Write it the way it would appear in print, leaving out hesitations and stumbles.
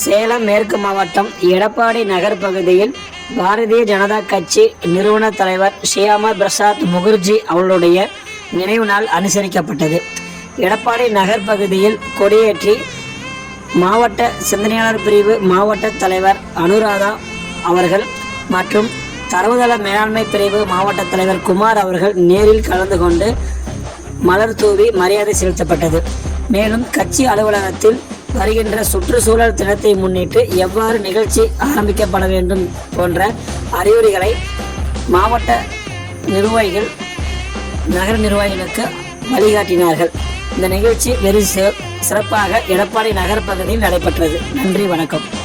சேலம் மேற்கு மாவட்டம் எடப்பாடி நகர் பகுதியில் பாரதிய ஜனதா கட்சி நிறுவன தலைவர் ஷியாமா பிரசாத் முகர்ஜி அவர்களுடைய நினைவு நாள் அனுசரிக்கப்பட்டது. எடப்பாடி நகர் பகுதியில் கொடியேற்றி மாவட்ட சிந்தனையாளர் பிரிவு மாவட்ட தலைவர் அனுராதா அவர்கள் மற்றும் தரவுதள மேலாண்மை பிரிவு மாவட்ட தலைவர் குமார் அவர்கள் நேரில் கலந்து கொண்டு மலர் தூவி மரியாதை செலுத்தப்பட்டது. மேலும் கட்சி அலுவலகத்தில் வருகின்ற சுற்றுச்சூழல் தினத்தை முன்னிட்டு எவ்வாறு நிகழ்ச்சி ஆரம்பிக்கப்பட வேண்டும் போன்ற அறிவுரைகளை மாவட்ட நிர்வாகிகள் நகர நிர்வாகிகளுக்கு வழிகாட்டினார்கள். இந்த நிகழ்ச்சி வெகு சிறப்பாக எடப்பாடி நகர் பகுதியில் நடைபெற்றது. நன்றி, வணக்கம்.